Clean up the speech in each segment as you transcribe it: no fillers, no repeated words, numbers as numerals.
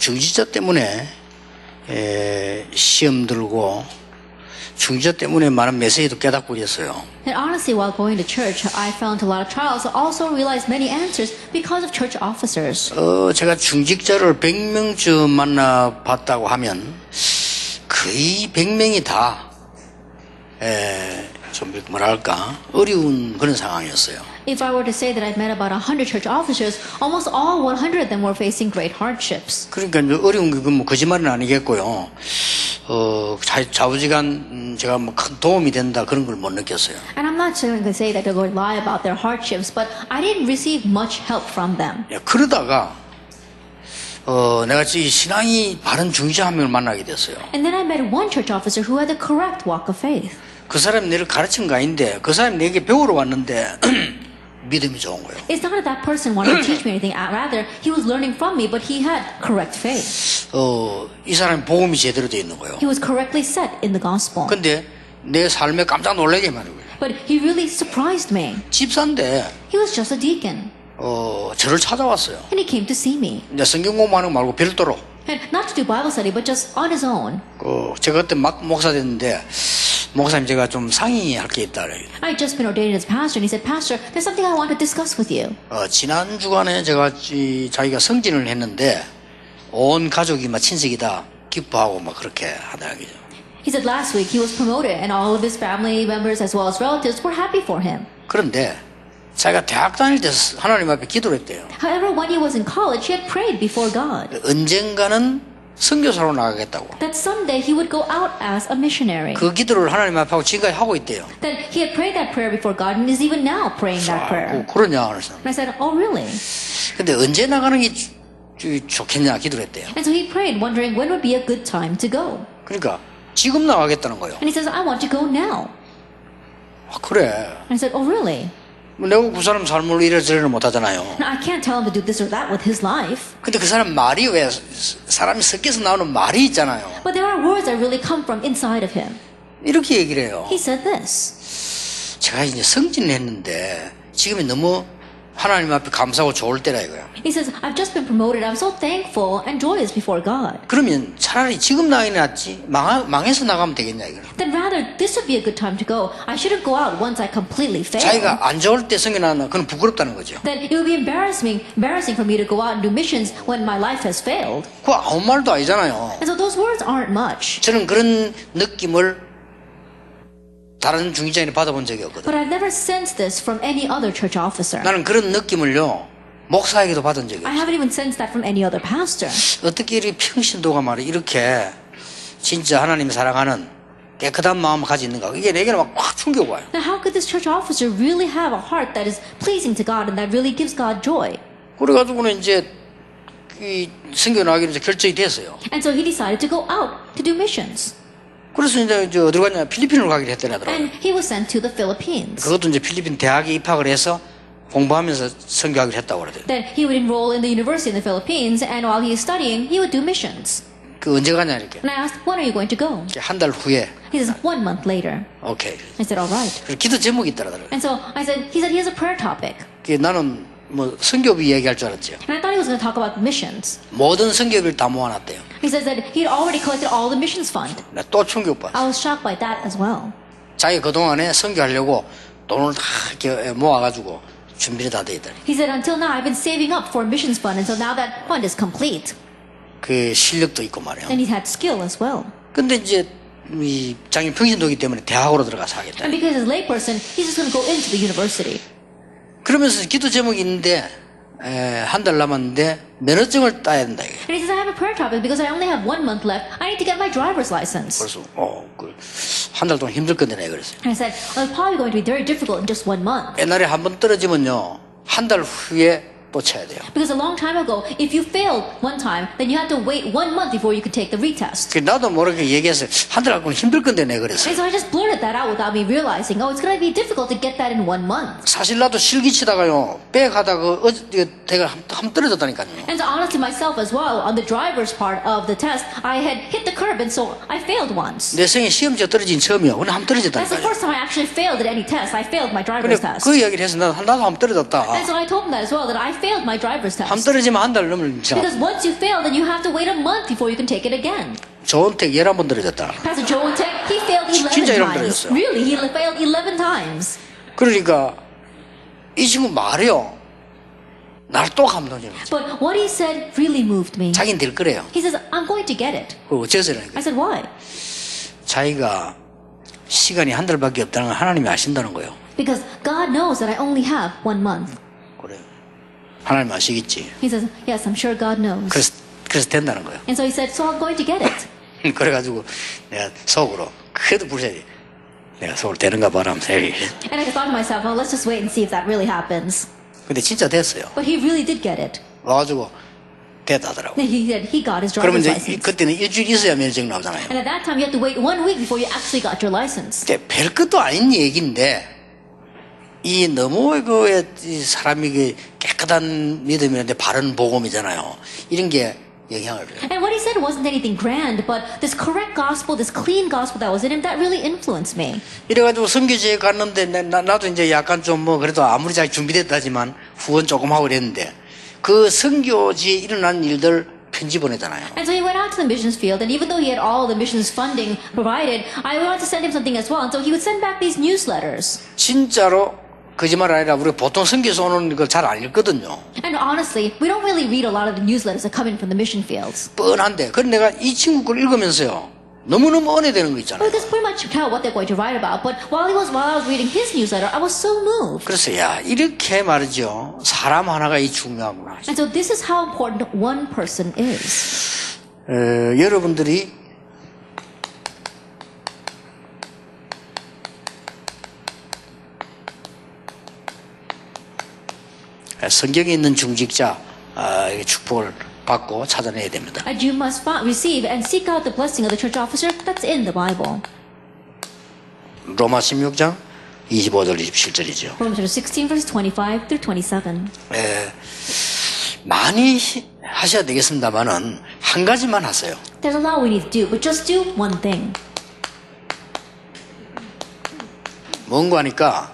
중지자 때문에 시험 들고 중지자 때문에 많은 메시지도 깨닫고 그랬어요. And honestly, while going to church, I found a lot of trials. I also realized many answers because of church officers. 제가 중직자를 100명쯤 만나봤다고 하면 거의 100명이 다 좀 뭐랄까 어려운 그런 상황이었어요. If I were to say that I've met about 100 church officers, almost all 100 of them were facing great hardships. 그러니까 어려운 게 뭐 거짓말은 아니겠고요. 좌우지간 제가 뭐 큰 도움이 된다 그런 걸 못 느꼈어요. And I'm not going to say that they're going to lie about their hardships, but I didn't receive much help from them. 그러다가 내가 이 신앙이 바른 중지자 한 명을 만나게 됐어요. And then I met one church officer who had the correct walk of faith. 그 사람이 내를 가르친 거 아닌데 그 사람이 내게 배우러 왔는데 믿음이 좋은 거예요. It's not that that person wanted to teach me anything. Rather, he was learning from me, but he had correct faith. 이 사람이 복음이 제대로 되어 있는 거예요. He was correctly set in the gospel. 근데 내 삶에 깜짝 놀라게 하는 거예요. But he really surprised me. 집사인데 He was just a deacon. 저를 찾아왔어요. And he came to see me. 이제 성경 공부하는 거 말고 별도로. And not to do Bible study, but just on his own. 제가 그때 막 목사 됐는데 목사님 제가 좀 상의할 게 있다 그래요. I had just been ordained as pastor, and he said, Pastor, there's something I want to discuss with you. 지난 주간에 제가 자기가 승진을 했는데 온 가족이 막 친척이 다 기뻐하고 막 그렇게 하더라고요. He said last week he was promoted, and all of his family members as well as relatives were happy for him. 그런데 자기가 대학 다닐 때 하나님 앞에 기도를 했대요. However, when he was in college, he had prayed before God 언젠가는 선교사로 나가겠다고. that someday he would go out as a missionary. 그 기도를 하나님 앞에 하고 지금까지 하고 있대요. That he had prayed that prayer before God and is even now praying that prayer. 그러냐 그래서. And I said, oh really? 근데 언제 나가는 게 좋겠냐 기도를 했대요. And so he prayed, wondering when would be a good time to go. 그러니까 지금 나가겠다는 거예요. And he says, I want to go now. 그래. And I said, oh really? 내가 그 사람 삶을 이래저래 못 하잖아요. Now, I can't tell him to do this or that with his life. 근데 그 사람 말이 왜 사람이 섞여서 나오는 말이 있잖아요. But there are words that really come from inside of him. 이렇게 얘기를 해요. He said this. 제가 이제 승진을 했는데 지금이 너무 하나님 앞에 감사하고 좋을 때라 이거야. He says, I've just been promoted. I'm so thankful and joyous before God. 그러면 차라리 지금 나가는 게 낫지 망해서 나가면 되겠냐 이거야. Then rather, this would be a good time to go. I shouldn't go out once I completely fail. 자기가 안 좋을 때 승진하는 그건 부끄럽다는 거죠. Then it would be embarrassing for me to go out and do missions when my life has failed. 그거 아무 말도 아니잖아요. And so those words aren't much. 저는 그런 느낌을 다른 중직자인이 받아본 적이 없거든. But I've never sensed this from any other church officer. 나는 그런 느낌을요 목사에게도 받은 적이 I 없어. haven't even sensed that from any other pastor. 어떻게 이 평신도가 말이야 이렇게 진짜 하나님 사랑하는 깨끗한 마음을 가지고 있는가. 이게 내게는 막 확 충격 와요. Now, how could this church officer really have a heart that is pleasing to God and that really gives God joy? 그래가지고는 이제 이 선교 나가기로 이제 결정이 됐어요. And so he decided to go out to do missions. 그래서 이제 어디로 갔냐 필리핀으로 가기로 했더라고요. And he was sent to the Philippines. 그것도 이제 필리핀 대학에 입학을 해서 공부하면서 선교하기로 했다고 그러더라고요. Then he would enroll in the university in the Philippines, and while he is studying, he would do missions. 그 언제 가냐 이렇게. And I asked, when are you going to go? 한 달 후에. He says, 1 month later. 오케이. I said, all right. 그리고 기도 제목이 있더라고요. And so he said he has a prayer topic. 나는 뭐 선교비 얘기할 줄 알았죠. And I thought he was going to talk about missions. 모든 선교비를 다 모아놨대요. He says that he had already collected all the missions fund. 나 또 충격받았어. I was shocked by that as well. 자기 그동안에 선교하려고 돈을 다 이렇게 모아가지고 준비를 다 돼 있더니. He said, until now, I've been saving up for missions fund, and so now that fund is complete. 그 실력도 있고 말이에요. And he's had skill as well. 근데 이제 이 장인 평신도기 때문에 대학으로 들어가서 하겠다. And because as a layperson, he's just going to go into the university. 그러면서 기도 제목이 있는데 한 달 남았는데 면허증을 따야 된다 이게. And he says, I have a prayer topic because I only have 1 month left. I need to get my driver's license. 그래서 한 달 동안 힘들 건데 내가 그랬어요. And I said, well, it's probably going to be very difficult in just 1 month. 옛날에 한 번 떨어지면요 한 달 후에 또 쳐야 돼요. Because a long time ago, if you failed one time, then you had to wait 1 month before you could take the retest. 나도 모르게 얘기해서 한 달 갖고는 힘들 건데 내가 그랬어요. And so I just blurted that out without me realizing, oh, it's going to be difficult to get that in 1 month. 사실 나도 실기치다가요 백하다가 대가 한번 떨어졌다니까요. And so honestly myself as well, on the driver's part of the test, I had hit the curb and so I failed once. 내 생에 시험지가 떨어진 처음이야. 근데 한번 That's the 떨어졌다니까요. first time I actually failed at any test. I failed my 근데 driver's test. 그 이야기를 해서 나도 한번 떨어졌다. And so I told him that as well, that I failed my driver's 한 test. 떨어지면 한 달 넘을 지나. Because once you fail, then you have to wait a month before you can take it again. 조은택 11번 떨어졌다. Pastor Joe Tech, he failed 11 진짜 이런 times. 들었어요. Really, he failed 11 times. 그러니까 이 친구 말이요. 날 또 감동적이었어요. But what he said really moved me. 자기는 될 거래요. He says, I'm going to get it. 그리고 어째서라니까. I said, why? 자기가 시간이 한 달밖에 없다는 걸 하나님이 아신다는 거예요. Because God knows that I only have 1 month. 그래요. 하나님 아시겠지. He says, yes, I'm sure God knows. 그래서 된다는 거예요. And so he said, so I'm going to get it. 그래가지고 내가 속으로 그래도 불쌍해. 내가 속으로 되는가 봐라 하면서 And I thought to myself, well, let's just wait and see if that really happens. 근데 진짜 됐어요. But he really did get it. 와가지고 됐다더라고. Then he said he got his 그러면 driver's 이제 license. 그때는 일주일 있어야 면허증 나오잖아요. And at that time, you had to wait 1 week before you actually got your license. 이게 별것도 아닌 얘기인데 이 너무 이 사람이 그 깨끗한 믿음이는데 바른 복음이잖아요. 이런 게 영향을 줘요. And what he said wasn't anything grand, but this correct gospel, this clean gospel that was in him, that really influenced me. 이래가지고 선교지에 갔는데 나도 이제 약간 좀 뭐 그래도 아무리 잘 준비됐다지만 후원 조금 하고 그랬는데 그 선교지에 일어난 일들 편지 보내잖아요. And so he went out to the missions field, and even though he had all the missions funding provided, I wanted to send him something as well. And so he would send back these newsletters. 진짜로 거짓말 아니라 우리 보통 선교에서 오는 거 잘 안 읽거든요. And honestly, we don't really read a lot of the newsletters that come in from the mission fields. 뻔한데 그런데 내가 이 친구 걸 읽으면서요 너무너무 은혜되는 거 Well, 있잖아요. that's pretty much tell what they're going to write about. But while I was reading his newsletter, I was so moved. 그래서 야 이렇게 말이죠 사람 하나가 이 중요하구나. And so this is how important one person is. 여러분들이 성경에 있는 중직자 축복을 받고 찾아내야 됩니다. And you must receive and seek out the blessing of the church officer that's in the Bible. 로마 16장 25절 27절이죠. Romans 16, verse 25 through 27. 많이 하셔야 되겠습니다만은 한 가지만 하세요. There's a lot we need to do, but just do one thing. 뭔가 하니까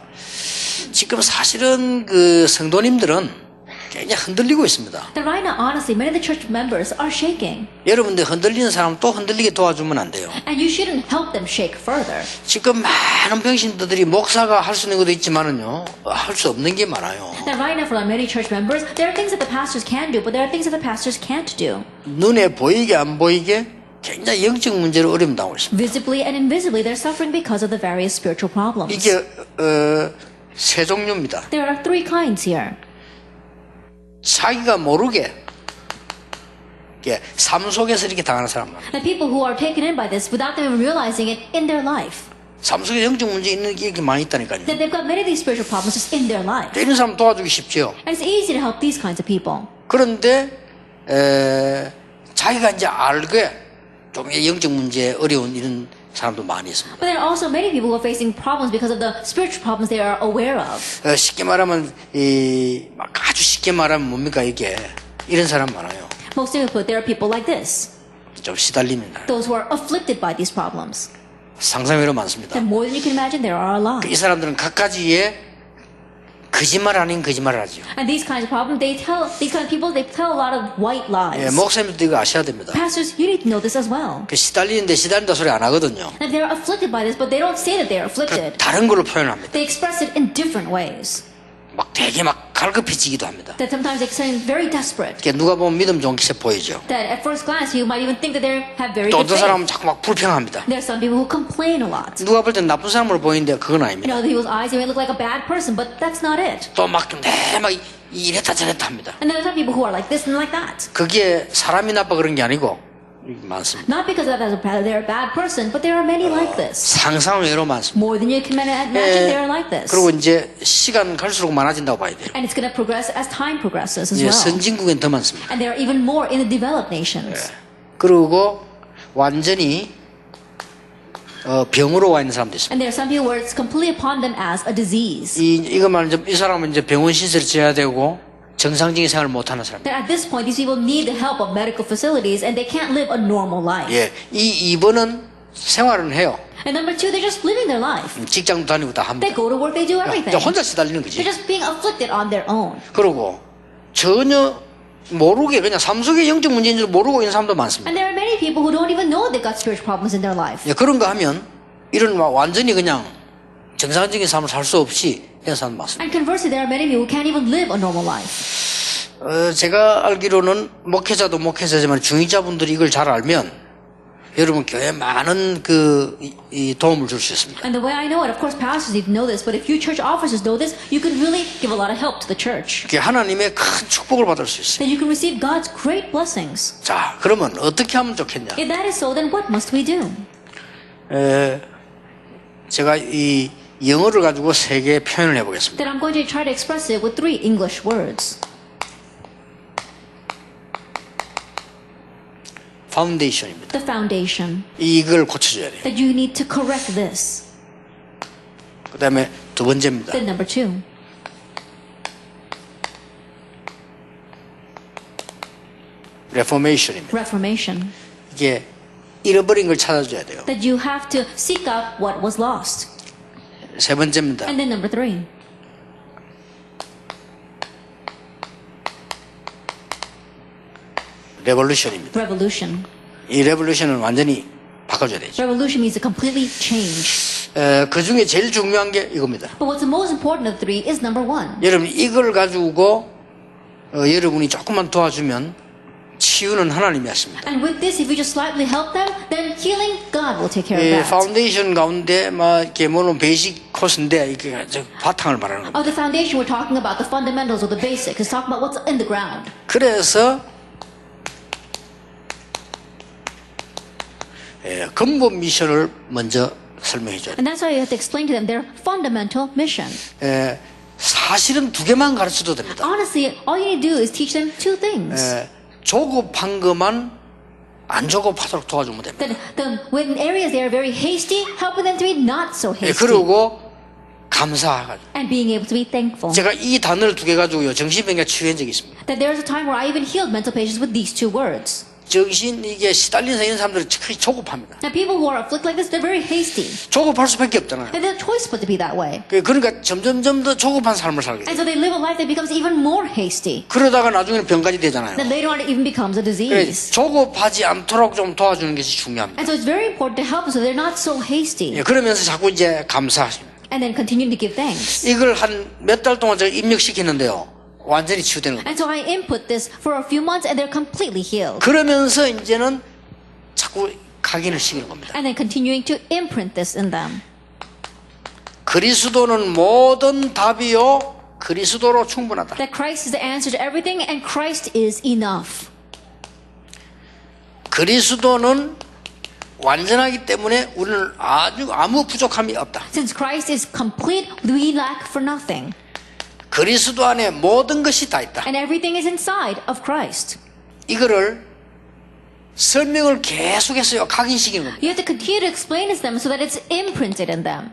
지금 사실은 그 성도님들은 굉장히 흔들리고 있습니다. That right now, honestly, many of the church members are shaking. 여러분들 흔들리는 사람 또 흔들리게 도와주면 안 돼요. And you shouldn't help them shake further. 지금 많은 병신들이 목사가 할 수 있는 것도 있지만은요, 할 수 없는 게 많아요. That right now, for many church members, there are things that the pastors can do, but there are things that the pastors can't do. 눈에 보이게 안 보이게 굉장히 영적 문제로 어려움 당하고 있습니다. Visibly and invisibly, they're suffering because of the various spiritual problems. 이게 세 종류입니다. There are 3 kinds here. 자기가 모르게 이게 삶 속에서 이렇게 당하는 사람 많아요. The people who are taken in by this without them even realizing it in their life. 삶 속에 영적 문제 있는 게 이렇게 많이 있다니까요. That they've got many of these spiritual problems just in their life. 이런 사람 도와주기 쉽죠. And it's easy to help these kinds of people. 그런데 자기가 이제 알게 좀 영적 문제 어려운 이런 사람도 많이 있습니다. But there are also many people who are facing problems because of the spiritual problems they are aware of. 쉽게 말하면 막 아주 쉽게 말하면 뭡니까 이게 이런 사람 많아요. Most simply put, there are people like this. 좀 시달립니다. Those who are afflicted by these problems. 상상외로 많습니다. And more than you can imagine, there are a lot. 이 사람들은 갖가지의 거짓말 아닌 거짓말을 하죠. And these kinds of problems, these kind of people, they tell a lot of white lies. 목사님도 이거 아셔야 됩니다. Pastors, you need to know this as well. 시달리는데 시달린다 소리 안 하거든요. And they're afflicted by this, but they don't say that they're afflicted. 다른 걸로 표현합니다. They express it in different ways. 막 되게 막 갈급해지기도 합니다. That sometimes they seem very desperate. 누가 보면 믿음 좋은 기세 보이죠. That at first glance, you might even think that they have very 또 good 어떤 faith. 사람은 자꾸 막 불평합니다. There are some people who complain a lot. 누가 볼 땐 나쁜 사람으로 보이는데 그건 In 아닙니다. other people's eyes, they may look like a bad person, but that's not it. 또 막 이랬다 저랬다 합니다. And there are some people who are like this and like that. 그게 사람이 나빠 그런 게 아니고 많습니다. Not because they're a bad person, but there are many like this. 상상 외로 많습니다. More than you can imagine, they are like this. 그리고 이제 시간 갈수록 많아진다고 봐야 돼요. And it's going to progress as time progresses as 이제 well. 선진국엔 더 많습니다. And there are even more in the developed nations. 그리고 완전히 병으로 와 있는 사람도 있습니다. And there are some people where it's completely upon them as a disease. 이것만 이 사람은 이제 병원 시설을 지어야 되고 정상적인 생활을 못 하는 사람. That at this point, these people need the help of medical facilities, and they can't live a normal life. 예, 이 2번은 생활은 해요. And number 2, they're just living their life. 직장도 다니고 다 They 합니다. go to work, they do 이제 everything. 혼자 시달리는 They're 거지. just being afflicted on their own. 그리고 전혀 모르게 그냥 삶 속에 영적 문제인 줄 모르고 있는 사람도 많습니다. And there are many people who don't even know they've got spiritual problems in their life. 예, 그런가 하면 이런 완전히 그냥 정상적인 삶을 살 수 없이 이런 사람 많습니다. And conversely, there are many people who can't even live a normal life. 제가 알기로는 목회자도 목회자지만 중위자분들이 이걸 잘 알면 여러분 교회에 많은 이 도움을 줄 수 있습니다. And the way I know it, of course, pastors need to know this, but if you church officers know this, you can really give a lot of help to the church. 그게 하나님의 큰 축복을 받을 수 있어요. Then you can receive God's great blessings. 자, 그러면 어떻게 하면 좋겠냐? If that is so, then what must we do? 제가 이 영어를 가지고 세 개의 표현을 해보겠습니다. Then I'm going to try to express it with 3 English words. 파운데이션입니다. The foundation. 이걸 고쳐줘야 돼요. That you need to correct this. 그 다음에 두 번째입니다. Then number 2. 레포메이션입니다. Reformation. 이게 잃어버린 걸 찾아줘야 돼요. That you have to seek out what was lost. 세 번째입니다. And then number 3. 레볼루션입니다. Revolution. 이 레볼루션은 완전히 바꿔줘야 되죠. Revolution means to completely change. 그 중에 제일 중요한 게 이겁니다. But what's the most important of the 3 is number 1. 여러분 이걸 가지고 여러분이 조금만 도와주면 치유는 하나님이 하십니다. And with this, if you just slightly help them, then healing, God will take care of 이 that. 파운데이션 가운데 막 이렇게 뭐는 베이직 코스인데 이게 바탕을 말하는 겁니다. Of the foundation, we're talking about the fundamentals or the basics. It's talking about what's in the ground. 그래서 근본 미션을 먼저 설명해 줘야 돼요. And that's why you have to explain to them their fundamental mission. 사실은 두 개만 가르쳐도 됩니다. Honestly, all you need to do is teach them 2 things. 조급한 것만 안 조급하도록 도와주면 됩니다. When areas they are very hasty, helping them to be not so hasty. 그리고 감사하고 And being able to be thankful. 제가 이 단어를 두 개 가지고요 정신병에 치유한 적이 있습니다. That there was a time where I even healed mental patients with these 2 words. 정신 이게 시달린 있는 사람들은 특히 조급합니다. Now people who are afflicted like this, they're very hasty. 조급할 수밖에 없잖아요. And they're choice but to be that way. 그러니까 점점점 더 조급한 삶을 살게 돼요. And so they live a life that becomes even more hasty. 그러다가 나중에는 병까지 되잖아요. Then later on it even becomes a disease. 조급하지 않도록 좀 도와주는 것이 중요합니다. And so it's very important to help them so they're not so hasty. 그러면서 자꾸 이제 감사하십니다. And then continue to give thanks. 이걸 한 몇 달 동안 제가 입력시키는데요. 완전히 치유되는 겁니다. And so I input this for a few months and they're completely healed. 그러면서 이제는 자꾸 각인을 시키는 겁니다. And then continuing to imprint this in them. 그리스도는 모든 답이요 그리스도로 충분하다. That Christ is the answer to everything and Christ is enough. 그리스도는 완전하기 때문에 우리는 아무 부족함이 없다. Since Christ is complete, we lack for nothing. 그리스도 안에 모든 것이 다 있다. And everything is inside of Christ. 이거를 설명을 계속해서요 각인시키는 겁니다. You have to continue to explain it to them so that it's imprinted in them.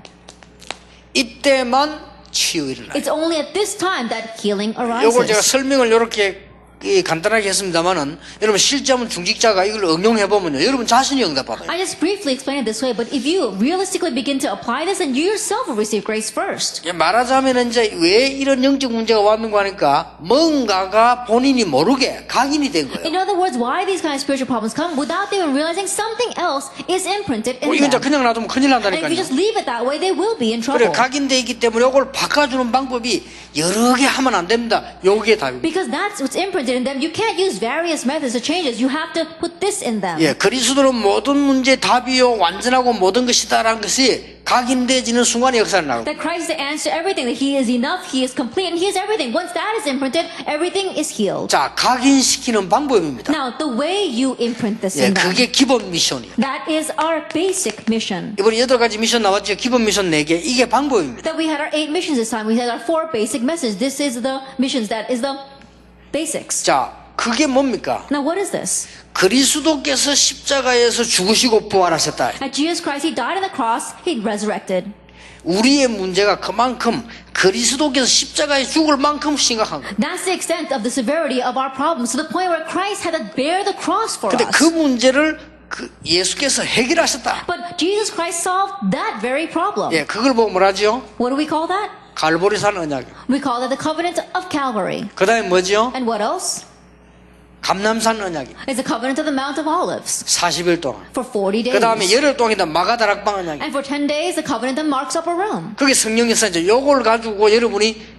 이때만 치유 일어나요. It's only at this time that healing 이걸 제가 arises. 설명을 이렇게 간단하게 했습니다만은 여러분 실제 한번 중직자가 이걸 응용해 보면요 여러분 자신이 응답받아요. I just briefly explained it this way, but if you realistically begin to apply this, then you yourself will receive grace first. 말하자면 이제 왜 이런 영적 문제가 왔는가 하니까 뭔가가 본인이 모르게 각인이 된 거예요. In other words, why these kind of spiritual problems come without them even realizing something else is imprinted in 이건 이제 them. 그냥 놔두면 큰일 And if 난다니까요. you just leave it that way, they will be in 그래 trouble. 각인돼 있기 때문에 이걸 바꿔주는 방법이 여러 개 하면 안 됩니다. 요게 답입니다. Because that's what's imprinted in them. You can't use various methods to change it. You have to put this in them. 그리스도는 모든 문제 답이요 완전하고 모든 것이다라는 것이 각인되어지는 순간에 역사를 나옵니다. That Christ is the answer to everything. That He is enough, He is complete, and He is everything. Once that is imprinted, everything is healed. 자, 각인시키는 방법입니다. Now, the way you imprint this in them, 그게 기본 미션이에요. that is our basic mission. 이번에 8가지 미션 나왔죠. 기본 미션 4개. 이게 방법입니다. That we had our 8 missions this time. We had our 4 basic messages. This is the missions. That is the basics. 자, 그게 뭡니까? Now, what is this? 그리스도께서 십자가에서 죽으시고 부활하셨다. At Jesus Christ, He died on the cross. He resurrected. 우리의 문제가 그만큼 그리스도께서 십자가에 죽을 만큼 심각한 거예요. That's the extent of the severity of our problems, to the point where Christ had to bear the cross for 근데 us. 그 문제를 예수께서 해결하셨다. But Jesus Christ solved that very problem. 그걸 보고 뭐라죠? What do we call that? 갈보리산 언약. We call that the covenant of Calvary. 그 다음에 뭐죠? And what else? 감람산 언약이. It's the covenant of the Mount of Olives 40일 동안. for 40 days. 그 다음에 열흘 동안이다 마가다락방 언약이. And for 10 days, the covenant that marks upper room. 그게 성령에서 이제 요걸 가지고 여러분이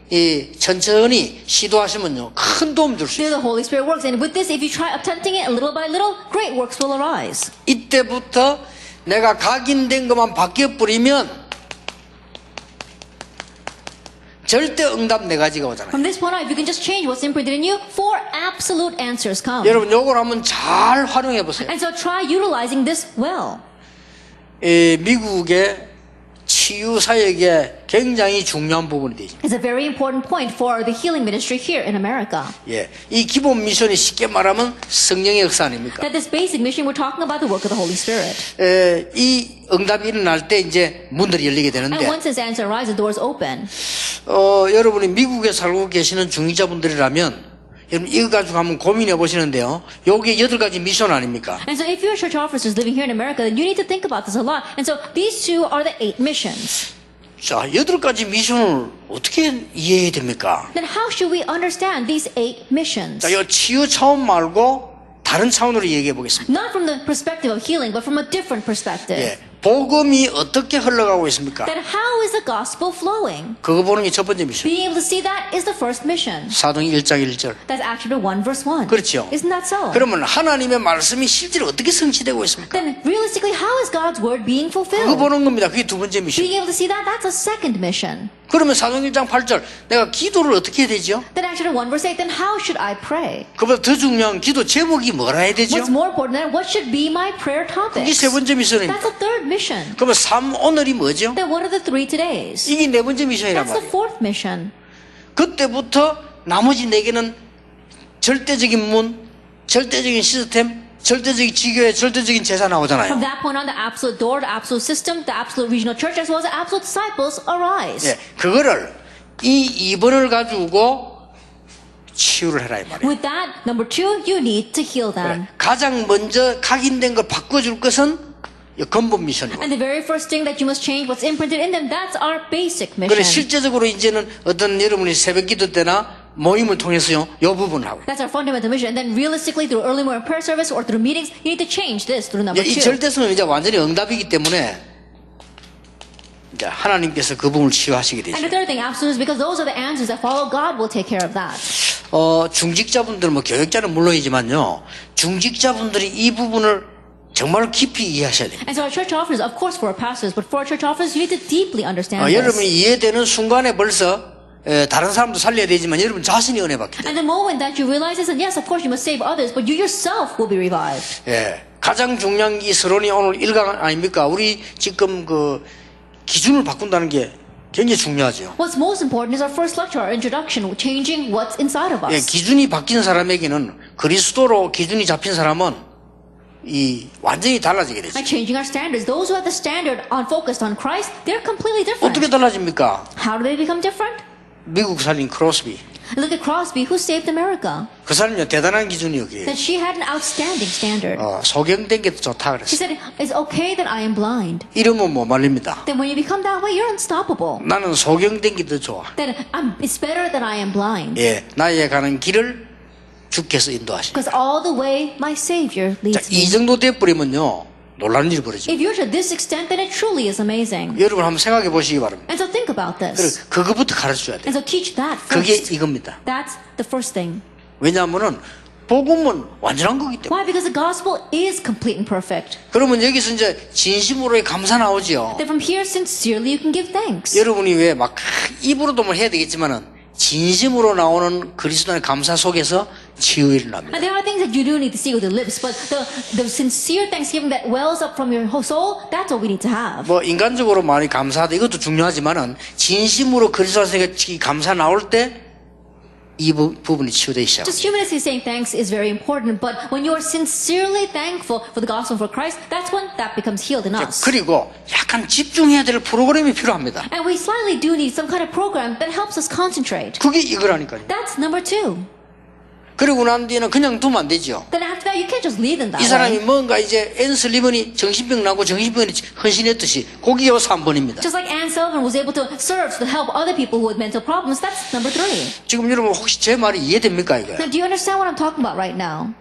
천천히 시도하시면요 큰 도움 줄 수 There 있어요. the Holy Spirit works. And with this, if you try attempting it little by little, great works will arise. 이때부터 내가 각인된 것만 바뀌어 버리면 절대 응답 네 가지가 오잖아요. From this point on, if you can just change what's imprinted in you, 4 absolute answers come. 여러분 요걸 한번 잘 활용해 보세요. And so try utilizing this well. 미국의 치유 사역에 굉장히 중요한 부분이 되죠. It's a very important point for the healing ministry here in America. 예, 이 기본 미션이 쉽게 말하면 성령의 역사 아닙니까? That this basic mission, we're talking about the work of the Holy Spirit. 이 응답이 일어날 때 이제 문들이 열리게 And 되는데, once this answer arises, the doors open. 여러분이 미국에 살고 계시는 중직자분들이라면 여러분 이거 가지고 한번 고민해 보시는데요. 요게 8가지 미션 아닙니까? And so if you're church officers living here in America, then you need to think about this a lot. And so these two are the 8 missions. 자, 8가지 미션을 어떻게 이해해야 됩니까? Then how should we understand these 8 missions? 자, 이 치유 차원 말고 다른 차원으로 얘기해 보겠습니다. Not from the perspective of healing, but from a different perspective. 예, 복음이 어떻게 흘러가고 있습니까? Then how is the gospel flowing? 그거 보는 게 첫 번째 미션. Being able to see that is the first mission. 사도행 1장 1절. That's Acts chapter 1 verse 1. 그렇죠. Isn't that so? 그러면 하나님의 말씀이 실제로 어떻게 성취되고 있습니까? Then realistically, how is God's word being 그거 fulfilled? 보는 겁니다. 그게 두 번째 미션. Being able to see that, that's a second mission. 그러면 사도행 1장 8절 내가 기도를 어떻게 해야 되죠? Then Acts chapter 1 verse 8, then how should I pray? 그보다 더 중요한 기도 제목이 뭐라 해야 되죠? What's more important than what should be my prayer 그게 topics? 세 번째 미션입니다. That's the third mission. 그러면 삶 오늘이 뭐죠? Then what are the 3 todays? 이게 네 번째 미션이란 That's the 말이에요. fourth mission. 그때부터 나머지 네 개는 절대적인 문, 절대적인 시스템, 절대적인 지교회, 절대적인 제사 From 나오잖아요. that point on, the absolute door, the absolute system, the absolute regional church, as well as the absolute disciples arise. 예, 그거를 이 2번을 가지고 치유를 해라 이 말이에요. With that, number 2, you need to heal them. 가장 먼저 각인된 걸 바꿔줄 것은 이 근본 미션이고. And the very first thing that you must change, what's imprinted in them, that's our basic 그래 mission. 실제적으로 이제는 어떤 여러분이 새벽기도 때나 모임을 통해서요, 요 부분을 하고. That's our fundamental mission. And then realistically, through early morning prayer service or through meetings, you need to change this through number 이 2. 절대성은 이제 완전히 응답이기 때문에 이제 하나님께서 그 부분을 치유하시게 되죠. And the third thing, absolute, is because those are the answers that follow. God will take care of that. 중직자분들, 뭐 교육자는 물론이지만요, 중직자분들이 이 부분을 정말 깊이 이해하셔야 돼요. And so our church offers, of course, for our pastors, but for our church offers, you need to deeply understand this. 여러분이 이해되는 순간에 벌써 다른 사람도 살려야 되지만 여러분 자신이 은혜 받게 돼요. And the moment that you realize this, and yes, of course, you must save others, but you yourself will be revived. 예, 가장 중요한 게 서론이 오늘 1강 아닙니까? 우리 지금 그 기준을 바꾼다는 게 굉장히 중요하죠. What's most important is our first lecture, our introduction, changing what's inside of 예, us. 기준이 바뀐 사람에게는 그리스도로 기준이 잡힌 사람은 이 완전히 달라지게 되죠. By changing our standards, those who have the standard on focused on Christ, they're completely different. 어떻게 달라집니까? How do they become different? 미국 살린 크로스비. Look at Crosby, who saved America. 그 사람이 대단한 기준이 여기에. That she had an outstanding standard. 소경된 게 좋다 She 그랬어. said, it's okay that I am blind. 이러면 못 말립니다. Then when you become that way, you're unstoppable. 나는 소경된 게 더 좋아. Then it's better that I am blind. 예, 나의 가는 길을 주께서 인도하시. Because all the way my Savior 자, leads 이 me. 정도 돼버리면요, 놀라는 일이 벌어지죠. If you're to this extent, then it truly is amazing. 여러분 한번 생각해 보시기 바랍니다. And so think about this. 그거부터 가르쳐줘야 돼요. And so teach that 그게 first. 이겁니다. That's the first thing. 왜냐하면은 복음은 완전한 거기 때문에. Why? Because the gospel is complete and perfect. 그러면 여기서 이제 진심으로의 감사 나오지요. That from here, sincerely, you can give thanks. 여러분이 왜 막 입으로도 뭘 해야 되겠지만은 진심으로 나오는 그리스도의 감사 속에서 치유 일어납니다. And there are things that you do need to see with your lips, but the sincere thanksgiving that wells up from your whole soul, that's what we need to have. 뭐 인간적으로 많이 감사하다 이것도 중요하지만은 진심으로 그리스도에게 감사 나올 때 이 부분이 치유되기 시작. Just humanity saying thanks is very important, but when you are sincerely thankful for the gospel for Christ, that's when that becomes healed in us. 그리고 약간 집중해야 될 프로그램이 필요합니다. And we slightly do need some kind of program that helps us concentrate. 그게 이거라니까요. That's number 2. 그리고 난 뒤에는 그냥 두면 안 되죠. then after that you can't just leave them that 이 사람이 way. 뭔가 이제 앤스 리번이 정신병 나고 정신병이 헌신했듯이 그게 요 3번입니다. Just like Anne Sullivan was able to serve to help other people who had mental problems, that's number 3. 지금 여러분 혹시 제 말이 이해됩니까 이거? Now, do you understand what I'm talking about right now?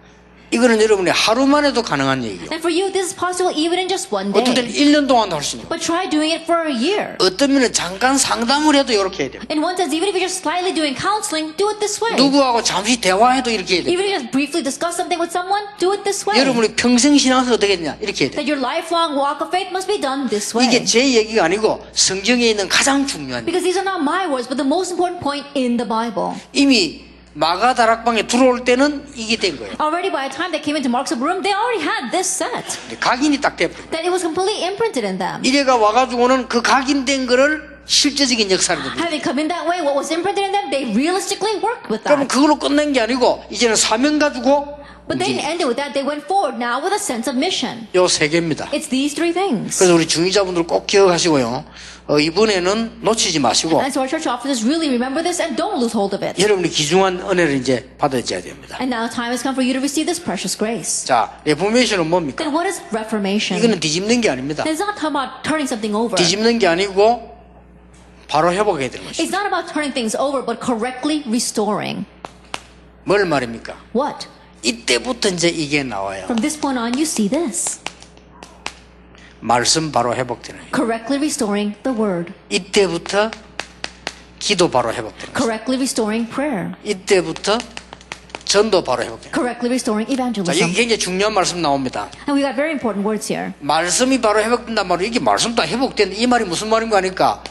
이거는 여러분이 하루만 해도 가능한 얘기예요. And for you, this is possible even in just one 어떤 때는 day. 1년 동안도 할 수 있는 거예요. But try doing it for a year. 어떤 면은 잠깐 상담을 해도 이렇게 해야 됩니다. In one sense, even if you're just slightly doing counseling, do it this way. 누구하고 잠시 대화해도 이렇게 해야 됩니다. Even if you just briefly discuss something with someone, do it this way. 여러분이 평생 신앙에서 어떻게 했냐 이렇게 해야 돼요. That your lifelong walk of faith must be done this way. 이게 제 얘기가 아니고 성경에 있는 가장 중요한 일. Because these are not my words, but the most important point in the Bible. 이미 마가 다락방에 들어올 때는 이게 된 거예요. Already by the time they came into Mark's upper room, they already had this set. 각인이 딱 돼버린 거예요. That it was completely imprinted in them. 이래가 와가지고는 그 각인된 거를 실제적인 역사를 됩니다. Having come in that way, what was imprinted in them, they realistically worked with 그러면 that. 그걸로 끝낸 게 아니고 이제는 사명 가지고 But they didn't end it with that. They went forward now with a sense of mission. 요 세 개입니다. It's these 3 things. 그래서 우리 중위자분들 꼭 기억하시고요. 이번에는 놓치지 마시고 And so our church officers really remember this and don't lose hold of it. 여러분이 귀중한 은혜를 이제 받아줘야 됩니다. And now time has come for you to receive this precious grace. 자, 레포메이션은 뭡니까? Then what is Reformation? 이거는 뒤집는 게 아닙니다. It's not talking about turning something over. 뒤집는 게 아니고 바로 회복해야 되는 것이죠. It's not about turning things over, but correctly restoring. 뭘 말입니까? What? 이때부터 이제 이게 나와요. From this point on, you see this. 말씀 바로 회복되는 거예요. Correctly restoring the word. 이때부터 기도 바로 회복되는 거예요. Correctly restoring prayer. 이때부터 전도 바로 회복되는 거예요. Correctly restoring 자, evangelism. 이게 굉장히 중요한 말씀 나옵니다. And we got very important words here. 말씀이 바로 회복된단 말이에요. 이게 말씀 다 회복된다. 이 말이 무슨 말인가 하니까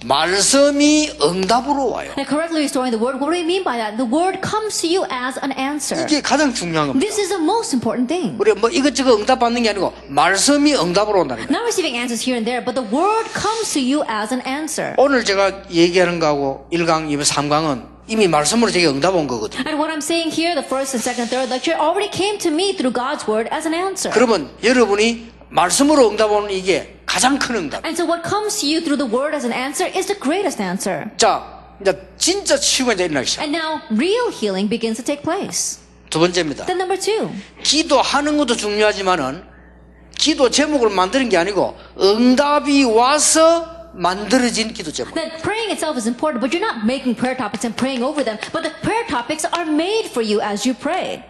말씀이 응답으로 와요. Now, correctly restoring the word, what do we mean by that? The word comes to you as an answer. 이게 가장 중요한 겁니다. This is the most important thing. 우리가 뭐 이것저것 응답 받는 게 아니고 말씀이 응답으로 온다는 거예요. Not receiving answers here and there, but the word comes to you as an answer. 오늘 제가 얘기하는 거하고 1강, 2강, 3강은 이미 말씀으로 제게 응답 온 거거든요. And what I'm saying here, the first and second and third lecture, already came to me through God's word as an answer. 그러면 여러분이 말씀으로 응답 오는 이게 가장 큰 응답. And so what comes to you through the word as an answer is the greatest answer. 자, 이제 진짜 치유가 이제 일어나기 시작. And now real healing begins to take place. 두 번째입니다. Then number 2. 기도하는 것도 중요하지만은 기도 제목을 만드는 게 아니고 응답이 와서 만들어진 기도 제목. Then praying itself is important, but you're not making prayer topics and praying over them, but the prayer topics are made for you as you pray.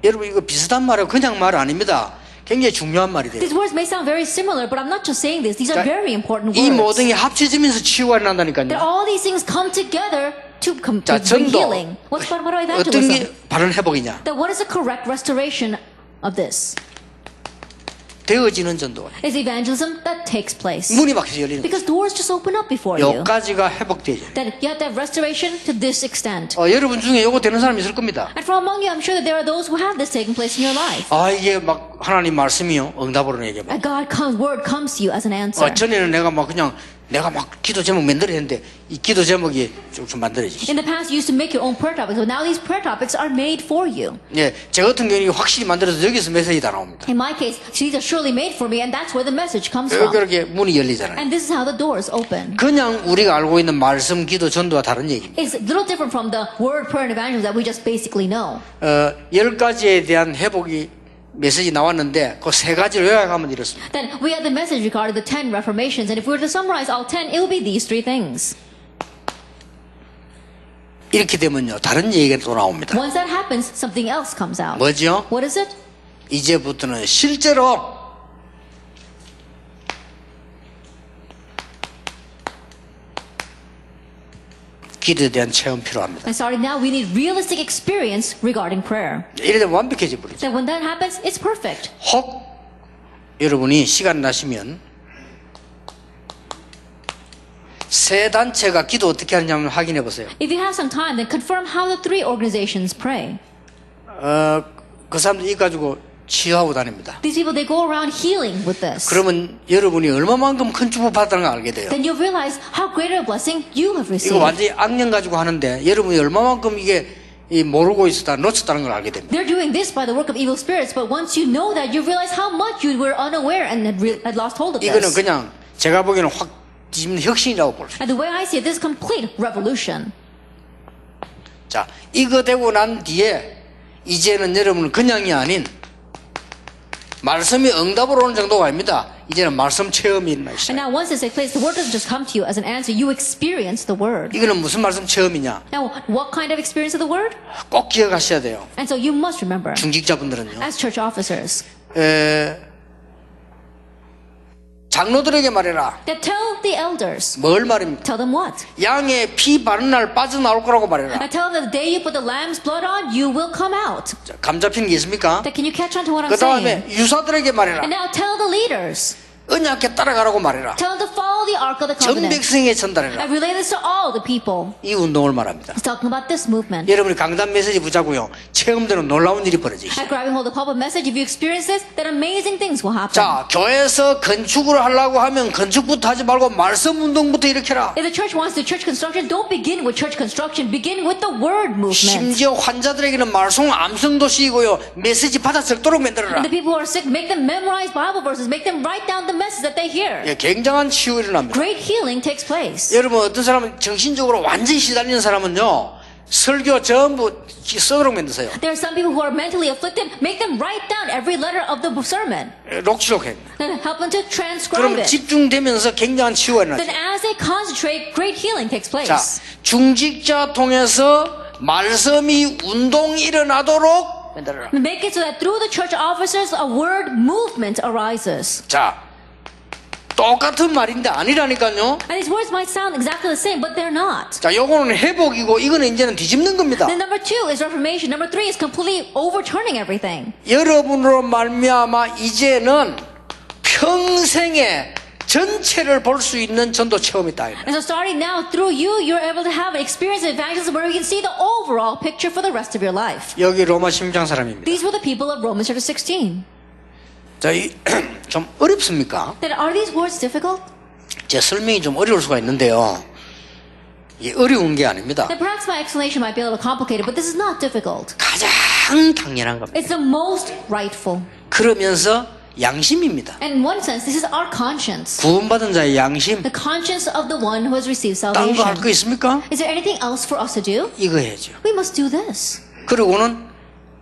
여러분 이거 비슷한 말이에요. 그냥 말 아닙니다. 굉장히 중요한 말이 돼요. These words may sound very similar, but I'm not just saying this. These are very important 이 words. 모든 게 합쳐지면서 치유가 That 일어난다니까요. all these things come together to 자, bring 전도 healing. What's about 어떤 evangelism? 게 바른 회복이냐? That what is the correct restoration of this? 되어지는 전도가 Is evangelism that takes place. 문이 막혀서 열리는 거예요. Because doors just open up before you. 여기까지가 회복되죠. That you have to have restoration to this extent. 여러분 중에 요거 되는 사람이 있을 겁니다. And from among you, I'm sure that there are those who have this taking place in your life. 이게 막 하나님 말씀이요 응답으로 내게 막. And word comes to you as an answer. 전에는 내가 막 기도 제목 만들어야 되는데 이 기도 제목이 좀 만들어지죠. In the past, you used to make your own prayer topics, but now these prayer topics are made for you. 예, 제 같은 경우는 확실히 만들어서 여기서 메시지 다 나옵니다. In my case, these are surely made for me, and that's where the message comes from. 그렇게 문이 열리잖아요. And this is how the doors open. 그냥 우리가 알고 있는 말씀, 기도, 전도와 다른 얘기입니다. It's a little different from the word, prayer, and evangelism that we just basically know. 10가지에 대한 회복이 메시지 나왔는데 그 3가지를 요약하면 이렇습니다. Then we had the message regarding the 10 reformations, and if we were to summarize all 10, it will be these 3 things. 이렇게 되면요 다른 얘기가 또 나옵니다. Once that happens, something else comes out. 뭐죠? What is it? 이제부터는 실제로 기도에 대한 체험 필요합니다. And starting now, we need realistic experience regarding prayer. 이래되면 완벽해져 버리죠. That when that happens, it's perfect. 혹 여러분이 시간 나시면 세 단체가 기도 어떻게 하느냐 한번 확인해 보세요. If you have some time, then confirm how the 3 organizations pray. 그 사람들 이 가지고 치유하고 다닙니다. These people, they go around healing with this. 그러면 여러분이 얼마만큼 큰 축복 받았다는 걸 알게 돼요. Then you'll realize how great a blessing you have 이거 received. 완전히 악령 가지고 하는데 여러분이 얼마만큼 이게 모르고 있었다 놓쳤다는 걸 알게 됩니다. They're doing this by the work of evil spirits, but once you know that, you realize how much you were unaware and had lost hold of 이거는 this. 그냥 제가 보기에는 확 뒤집는 혁신이라고 볼 수 있어요. And the way I see it, this is complete revolution. 자, 이거 되고 난 뒤에 이제는 여러분은 그냥이 아닌 말씀이 응답으로 오는 정도가 아닙니다. 이제는 말씀 체험이 일어나기 And 시작해요. now once this takes place, the word doesn't just come to you as an answer, you experience the word. 이거는 무슨 말씀 체험이냐? Now, what kind of experience of the word? 꼭 기억하셔야 돼요. And so you must remember, 중직자분들은요. as church officers, 장로들에게 말해라. that tell the elders, 뭘 말입니까? tell them what? 양의 피 바른 날 빠져나올 거라고 말해라. I tell them the day you put the lamb's blood on, you will come out. 자, 감 잡히는 게 있습니까? That, can you catch on to what I'm 그 saying? 다음에 유사들에게 말해라. And now tell the leaders, 언약에 따라가라고 말해라. tell them to follow the ark of the 전 covenant. 백성에 전달해라. And relay this to all the people. 이 운동을 말합니다. He's talking about this movement. 여러분이 강단 메시지 붙잡고요. 체험되는 놀라운 일이 벌어지시죠. At grabbing hold of the pulpit message, if you experience this, then amazing things will happen. 자, 교회에서 건축을 하려고 하면 건축부터 하지 말고 말씀 운동부터 일으켜라. If the church wants to do church construction, don't begin with church construction. Begin with the word movement. 심지어 환자들에게는 말씀 암송도 씌고요. 메시지 받아 적도록 만들어라. And the people who are sick, make them memorize Bible verses. Make them write down the message that they hear. 예, 굉장한 치유가 일어납니다. Great healing takes place. 여러분 어떤 사람은 정신적으로 완전히 시달리는 사람은요. 설교 전부 써도록 만드세요. There are some people who are mentally afflicted. Make them write down every letter of the sermon. 녹취록해. And help them to transcribe 그러면 it. 집중되면서 굉장한 치유가 Then 일어나죠. as they concentrate, great healing takes place. 자, 중직자 통해서 말씀이 운동이 일어나도록 만들어라. Make it so that through the church officers, a word movement arises. 자, 똑같은 말인데 아니라니까요. And these words might sound exactly the same, but they're not. 자, 요거는 회복이고 이거는 이제는 뒤집는 겁니다. Then number 2 is reformation. Number 3 is completely overturning everything. 여러분으로 말미암아 이제는 평생의 전체를 볼 수 있는 전도 체험이 있다. And so starting now, through you, you're able to have an experience of evangelism where you can see the overall picture for the rest of your life. 여기 로마 16장 사람입니다. These were the people of Romans chapter 16. 자, 좀 어렵습니까? Then are these words difficult? 제 설명이 좀 어려울 수가 있는데요. 이게 어려운 게 아닙니다. Then perhaps my explanation might be a little complicated, but this is not difficult. 가장 당연한 겁니다. It's the most rightful. 그러면서 양심입니다. And in one sense, this is our conscience. 구원받은 자의 양심. The conscience of the one who has received 딴 거 할 salvation. 거 있습니까? Is there anything else for us to do? 이거 해야죠. We must do this. 그리고는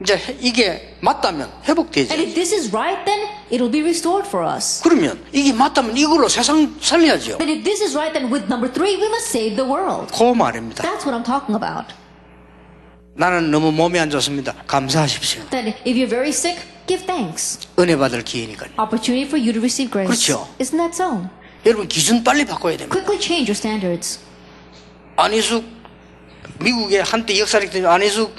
이제 이게 맞다면 회복되죠. And if this is right, then it'll be restored for us. 그러면 이게 맞다면 이걸로 세상 살려야죠. Then if this is right, then with number 3, we must save the world. 그 말입니다. That's what I'm talking about. 나는 너무 몸이 안 좋습니다. 감사하십시오. That if you're very sick, give thanks. 은혜 받을 기회니까요. Opportunity for you to receive grace. 그렇죠. Isn't that so? 여러분 기준 빨리 바꿔야 됩니다. Quickly change your standards. 안희숙 미국에 한때 역사력들 안희숙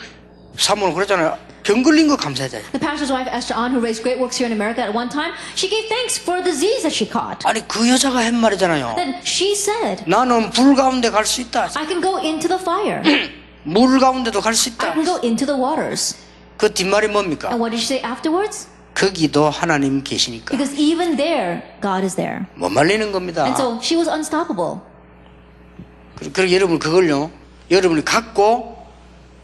사모는 그랬잖아요. 병 걸린 거 감사하자. The pastor's wife, Esther Ahn, who raised great works here in America at one time, she gave thanks for a disease that she caught. 아니 그 여자가 한 말이잖아요. Then she said, 나는 불 가운데 갈 수 있다. I can go into the fire. 물 가운데도 갈 수 I 있다. can go into the waters. 그 뒷말이 뭡니까? And what did she say afterwards? 거기도 하나님 계시니까 Because even there, God is there. 못 말리는 겁니다. And so she was unstoppable. 그리고 여러분 그걸요. 여러분이 갖고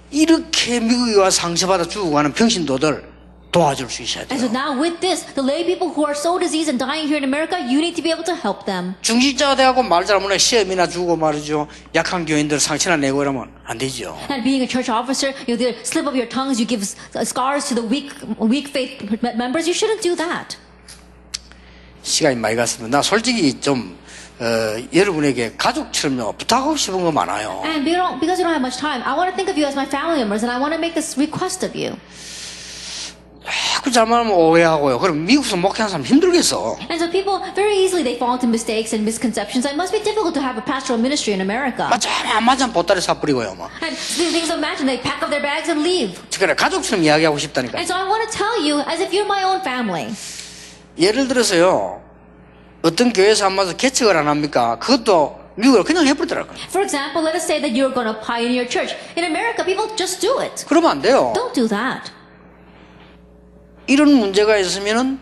이렇게 미국에 와서 상처받아 죽어가는 병신도들 도와줄 수 있어야 And so 돼요. now with this, the lay people who are so diseased and dying here in America, you need to be able to help them. 중직자가 돼갖고 말 잘못해 시험이나 주고 말이죠. 약한 교인들 상처나 내고 이러면 안 되죠. And being a church officer, you slip of your tongues, you give scars to the weak faith members. You shouldn't do that. 시간이 많이 갔습니다. 나 솔직히 좀 여러분에게 가족처럼요 부탁하고 싶은 거 많아요. And because you don't have much time, I want to think of you as my family members, and I want to make this request of you. 자꾸 잘못하면 오해하고요. 그럼 미국에서 목회하는 사람 힘들겠어. And so people, very easily they fall into mistakes and misconceptions. It must be difficult to have a pastoral ministry in America. 맞아 보따리 사버리고요. 뭐. And things of imagine, they pack up their bags and leave. 그래 가족처럼 이야기하고 싶다니까. And so I want to tell you as if you're my own family. 예를 들어서요. 어떤 교회에서 한 번서 개척을 안 합니까? 그것도 미국으로 그냥 해버리더라고요. For example, let us say that you're going to pioneer church. In America, people just do it. 그러면 안 돼요. Don't do that. 이런 문제가 있으면은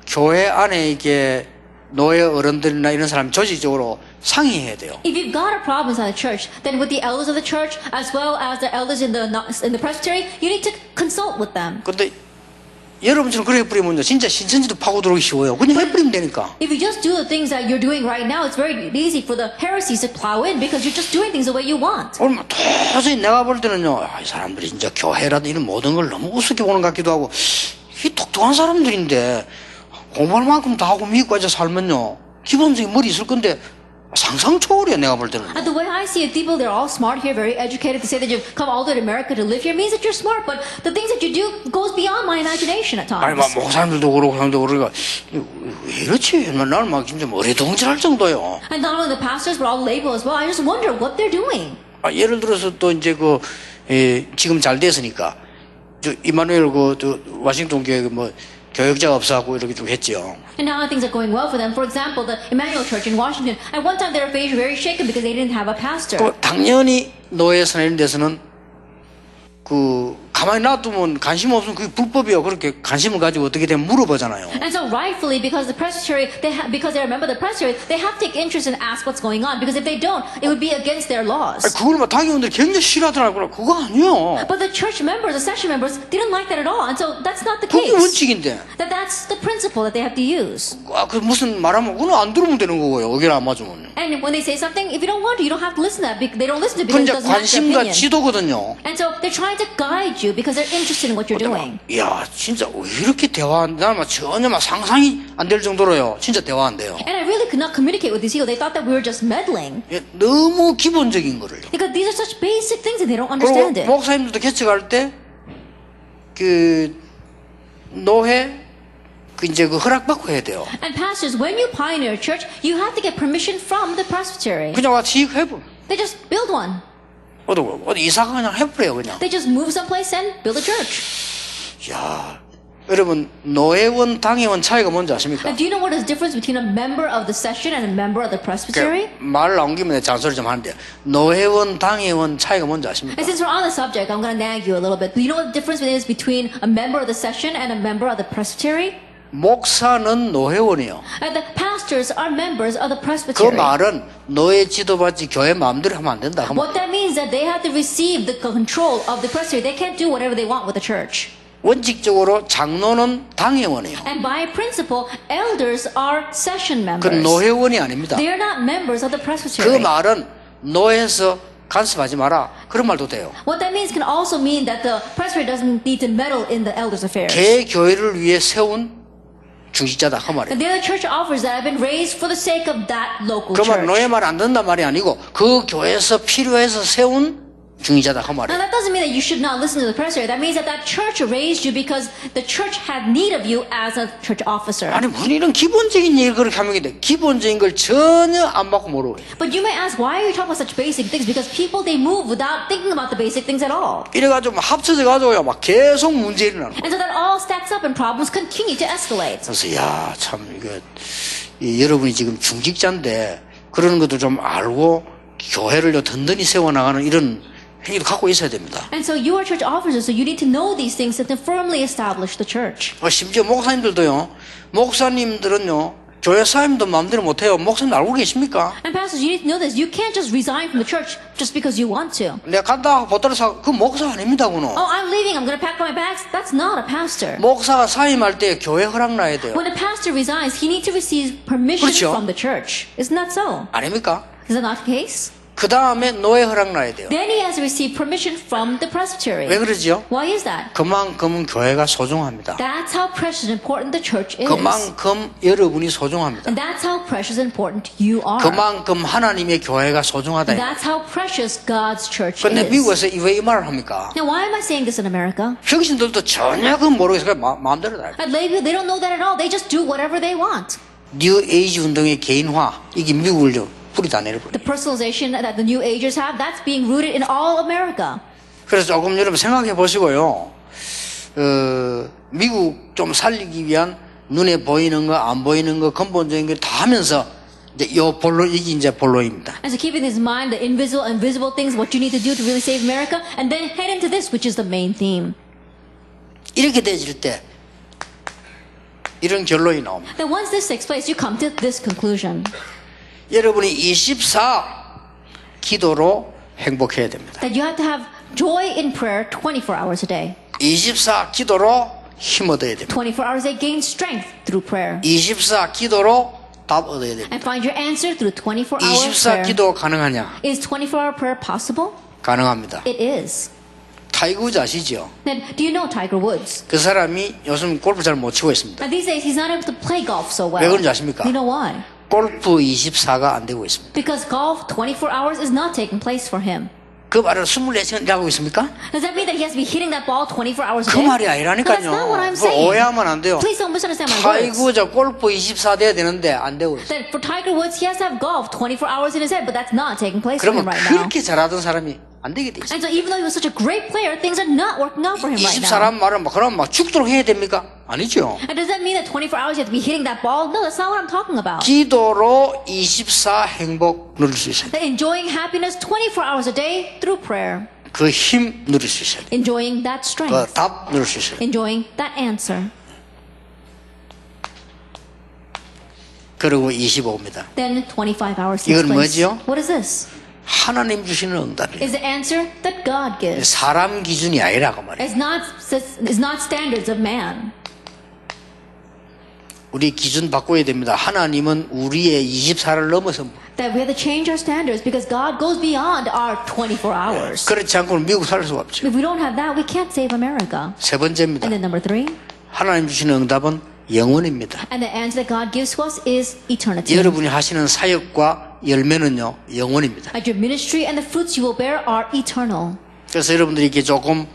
교회 안에 이게 노예 어른들이나 이런 사람 조직적으로 상의해야 돼요. If you've got a problem inside the church, then with the elders of the church, as well as the elders in the presbytery, you need to consult with them. 근데 여러분처럼 그렇게 해버리면 진짜 신천지도 파고 들어오기 쉬워요. 그냥 해버리면 되니까. If you just do the things that you're doing right now, it's very easy for the heresies to plow in because you're just doing things the way you want. 오늘 도저히 내가 볼 때는요, 이 사람들이 진짜 교회라든 이런 모든 걸 너무 우습게 보는 것 같기도 하고, 이 똑똑한 사람들인데 공부할 만큼 다 하고 미국 가서 살면요, 기본적인 머리 있을 건데 상상 초월이야 내가 볼 때는. And the way I see it, people, they're all smart here, very educated. To say that you've come all the way to America to live here means that you're smart, but the things that you do goes beyond my imagination at 아니, times. 막 목사님들도 그러고 사람도 그러니까 왜 이렇지? 나는 막 진짜 머리동질할 정도요. And not only the pastors, but all the label as well. I just wonder what they're doing. 예를 들어서 또 이제 지금 잘 됐으니까 이마누엘 워싱턴 교회 교역자가 없어갖고 이렇게 좀 했죠. And now things are going well for them. For example, the Emmanuel Church in Washington, at one time they were very shaken because they didn't have a pastor. 또 당연히 노예선에 이런 데서는 가만히 놔두면 관심 없으면 그게 불법이요. 그렇게 관심을 가지고 어떻게 되면 물어보잖아요. And so rightfully, because the presbytery, because they remember the presbytery, they have to take interest and ask what's going on. Because if they don't, it would be against their laws. 그걸 막 당회원들이 굉장히 싫어하더라고요. 그거 아니요. But the church members, the session members, didn't like that at all. And so that's not the 그게 case. 원칙인데. That's the principle that they have to use. 무슨 말하면 그건 안 들으면 되는 거고요. 의견 안 맞으면. And when they say something, if you don't want to, you don't have to listen to that. They don't listen to it because 그건 it doesn't match their 관심과 opinion. 지도거든요. And so they're trying to guide you because they're interested in what you're doing. 야, 진짜 왜 이렇게 나는 전혀 상상이 안 될 정도로요. 진짜 대화 안 돼요. And I really could not communicate with these people. They thought that we were just meddling. 너무 기본적인 거를. Because these are such basic things and they don't 그리고 understand it. 목사님들도 개척할 때 노회 이제 허락받고 해야 돼요. And pastors, when you pioneer a church, you have to get permission from the presbytery. 그냥 와서 해버. They just build one. 어디 이사가 그냥 해버려요 그냥. They just move someplace and build a church. 야, 여러분 노회원 당회원 차이가 뭔지 아십니까? And do you know what is the difference between a member of the session and a member of the presbytery? 말 나온 김에 잔소리 좀 하는데 노회원 당회원 차이가 뭔지 아십니까? And since we're on the subject, I'm going to nag you a little bit. Do you know what the difference is between a member of the session and a member of the presbytery? 목사는 노회원이요. And the pastors are members of the 그 presbytery. 말은 노예 지도받지 교회 마음대로 하면 안 된다. What that means is that they have to receive the control of the presbytery. They can't do whatever they want with the church. 원칙적으로 장로는 당회원이에요. And by principle, elders are session 그 members. 노회원이 아닙니다. They are not members of the 그 presbytery. 말은 노예에서 간섭하지 마라. 그런 말도 돼요. What that means can also mean that the presbytery doesn't need to meddle in the elders' affairs. 개 교회를 위해 세운 중직자다 그 말이에요. And they're the church offers that have been raised for the sake of that local 그 말 church. 노예 말 안 듣는단 말이 아니고 그 교회에서 필요해서 세운 중직자다 그 Now 말이에요. that doesn't mean that you should not listen to the presbytery. That means that that church raised you because the church had need of you as a church officer. 아니 무슨 이런 기본적인 얘기를 그렇게 하면 돼. 기본적인 걸 전혀 안 받고 모르고. But you may ask, why are you talking about such basic things? Because people, they move without thinking about the basic things at all. 이래가지고 막 합쳐져가지고요 막 계속 문제 일어나는 거예요. And so that all stacks up and problems continue to escalate. 그래서 야 참 이거 여러분이 지금 중직자인데 그러는 것도 좀 알고 교회를 든든히 세워나가는 이런 행위도 갖고 있어야 됩니다. And so you are church officers, so you need to know these things to firmly establish the church. 심지어 목사님들도요. 목사님들은요. 교회 사임도 마음대로 못해요. 목사님 알고 계십니까? And pastors, you need to know this. You can't just resign from the church just because you want to. 내가 간다 보따리 사 그 목사 아닙니다 그는. Oh, I'm leaving. I'm going to pack up my bags. That's not a pastor. 목사가 사임할 때 교회 허락 나야 돼요. When a pastor resigns, he needs to receive permission 그렇죠. from the church. Isn't that so? 아닙니까? Is that not the case? 그 다음에 노예 허락 나야 돼요. Then he has to receive permission from the presbytery. 왜 그러지요? Why is that? 그만큼 교회가 소중합니다. That's how precious and important the church is. 그만큼 여러분이 소중합니다. And that's how precious and important you are. 그만큼 하나님의 교회가 소중하다. That's how precious God's church 근데 is. 미국에서 왜 이 말을 합니까? Now, why am I saying this in America? 평신들도 전혀 그건 모르겠어요. 마음대로 다. At Lakeview, they don't know that at all. They just do whatever they want. 뉴 에이지 운동의 개인화 이게 미국을 뿌리 다 내려버려. The personalization that the New Agers have, that's being rooted in all America. 그래서 조금 여러분 생각해 보시고요. 미국 좀 살리기 위한 눈에 보이는 거, 안 보이는 거, 근본적인 거 다 하면서 이제 요 본론 이게 이제 본론입니다. And so keeping this in mind, the invisible and visible things, what you need to do to really save America, and then head into this, which is the main theme. 이렇게 되질 때 이런 결론이 나옵니다. Then once this takes place, you come to this conclusion. 여러분이 24 기도로 행복해야 됩니다. That you have to have joy in prayer 24 hours a day. 24 기도로 힘 얻어야 됩니다. 24 hours a day, gain strength through prayer. 24 기도로 답 얻어야 됩니다. And find your answer through 24 hour 24 prayer. 기도 가능하냐? Is 24 hour prayer possible? 가능합니다. It is. 타이거 우즈 아시죠? Then, do you know Tiger Woods? 그 사람이 요즘 골프 잘 못 치고 있습니다. These days, he's not able to play golf so well. 왜 그런지 아십니까? You know why? 골프 24가 안 되고 있습니다. Because golf 24 hours is not taking place for him. 그 말을 24시간 일하고 있습니까? Does that mean that he has to be hitting that ball 24 hours a 그 day? 말이 No, that's 아니라니까요. not what I'm 그걸 saying. 오해하면 안 돼요. Please don't misunderstand my words. 타이거 우즈 골프 24 돼야 되는데 안 되고 있어요. That for Tiger Woods, he has to have golf 24 hours in his head, but that's not taking place for him 그러면 right now. 그렇게 잘하던 사람이 안 되게 돼 있어요. And so even though he was such a great player, things are not working out for him right now. 24란 말은 그럼 죽도록 해야 됩니까? 아니죠. And does that mean that 24 hours you have to be hitting that ball? No, that's not what I'm talking about. 기도로 24 행복 누릴 수 있어요. That enjoying happiness 24 hours a day through prayer. 그 힘 누릴 수 있어요. Enjoying that 그 strength. 답 누릴 수 있어요. Enjoying that answer. 그리고 25입니다. Then 25 hours takes 이건 place. 뭐지요? What is this? 하나님 주시는 응답이에요. Is the answer that God gives. 사람 기준이 아니라고 말이에요. It's not standards of man. 우리 기준 바꿔야 됩니다. 하나님은 우리의 24를 넘어서 That we have to change our standards because God goes beyond our 24 hours. 그렇지 않고는 미국 살 수가 없죠. If we don't have that, we can't save America. 세 번째입니다. And then number 3, 하나님 주시는 응답은 영원입니다. and the answer that God gives to us is eternity. 여러분이 하시는 사역과 열매는요 영원입니다. At your ministry and the fruits you will bear are eternal. 그래서 여러분들이 이게 조금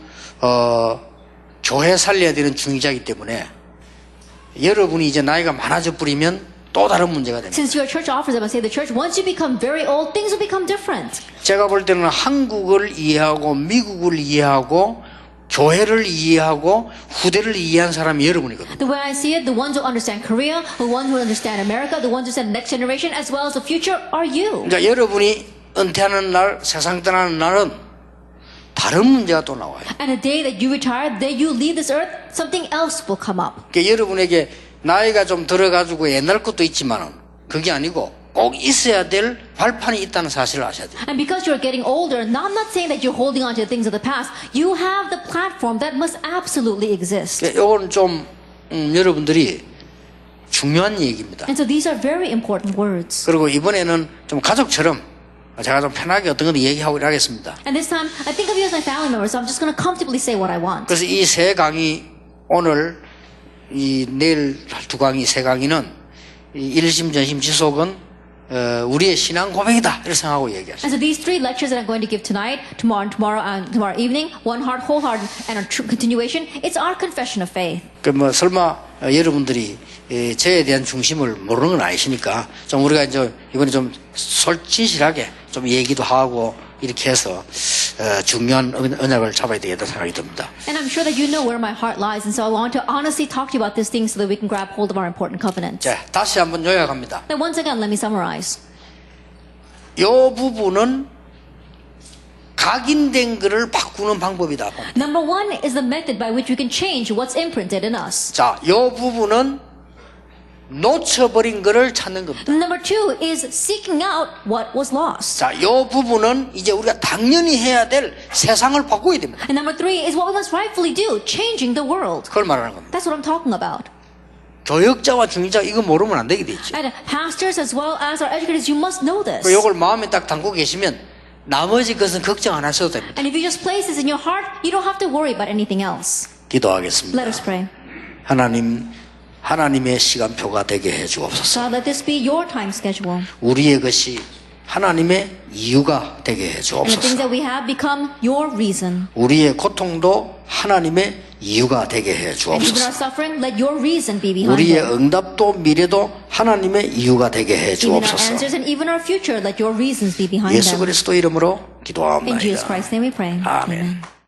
교회 살려야 되는 중이자이기 때문에 여러분이 이제 나이가 많아져 버리면 또 다른 문제가 됩니다. Since you're a church officer, I must say the church, once you become very old, things will become different. 제가 볼 때는 한국을 이해하고 미국을 이해하고 교회를 이해하고 후대를 이해한 사람이 여러분이거든요. The way I see it, the ones who understand Korea, the ones who understand America, the ones who understand the next generation, as well as the future, are you. 그러니까 여러분이 은퇴하는 날, 세상 떠나는 날은 다른 문제가 또 나와요. And the day that you retire, the day you leave this earth, something else will come up. 그러니까 여러분에게 나이가 좀 들어가지고 옛날 것도 있지만은 그게 아니고 꼭 있어야 될 발판이 있다는 사실을 아셔야 돼요. And because you're getting older, now I'm not saying that you're holding on to the things of the past. You have the platform that must absolutely exist. 이건 좀 여러분들이 중요한 얘기입니다. And so these are very important words. 그리고 이번에는 좀 가족처럼 제가 좀 편하게 어떤 걸 얘기하고 하겠습니다. And this time, I think of you as my family member, so I'm just going to comfortably say what I want. 그래서 이 세 강의 오늘 이 내일 두 강의 세 강의는 이 일심 전심 지속은 우리의 신앙 고백이다 이렇게 생각하고 얘기하시죠. And so these 3 lectures that I'm going to give tonight, tomorrow evening, one heart, wholehearted, and a true continuation, it's our confession of faith. 그 뭐 설마 여러분들이 저에 대한 중심을 모르는 건 아니시니까 좀 우리가 이제 이번에 좀 솔직하게 좀 얘기도 하고 이렇게 해서 중요한 언약을 잡아야 되겠다 생각이 듭니다. And I'm sure that you know where my heart lies, and so I want to honestly talk to you about these things so that we can grab hold of our important covenants. 자, 다시 한번 요약합니다. Then once again, let me summarize. 이 부분은 각인된 것을 바꾸는 방법이다. Number 1 is the method by which we can change what's imprinted in us. 자, 이 부분은 놓쳐버린 것을 찾는 겁니다. Number 2 is seeking out what was lost. 자, 이 부분은 이제 우리가 당연히 해야 될 세상을 바꿔야 됩니다. And number 3 is what we must rightfully do, changing the world. 그걸 말하는 겁니다. That's what I'm talking about. 교역자와 중의자 이거 모르면 안 되게 돼 있죠. And pastors as well as our educators, you must know this. 이걸 마음에 딱 담고 계시면 나머지 것은 걱정 안 하셔도 됩니다. And if you just place this in your heart, you don't have to worry about anything else. 기도하겠습니다. Let us pray. 하나님의 시간표가 되게 해 주옵소서. God, let this be your time schedule. 우리의 것이 하나님의 이유가 되게 해 And the things 주옵소서. that we have become your reason. 우리의 고통도 하나님의 이유가 되게 해 And even our 주옵소서. suffering, let your reason be behind 우리의 it. 응답도 미래도 하나님의 이유가 되게 해 Even our 주옵소서. answers and even our future, let your reasons be behind 예수 them. 그리스도 이름으로 In Jesus 기도합니다. Christ's name we pray. 아멘. Amen.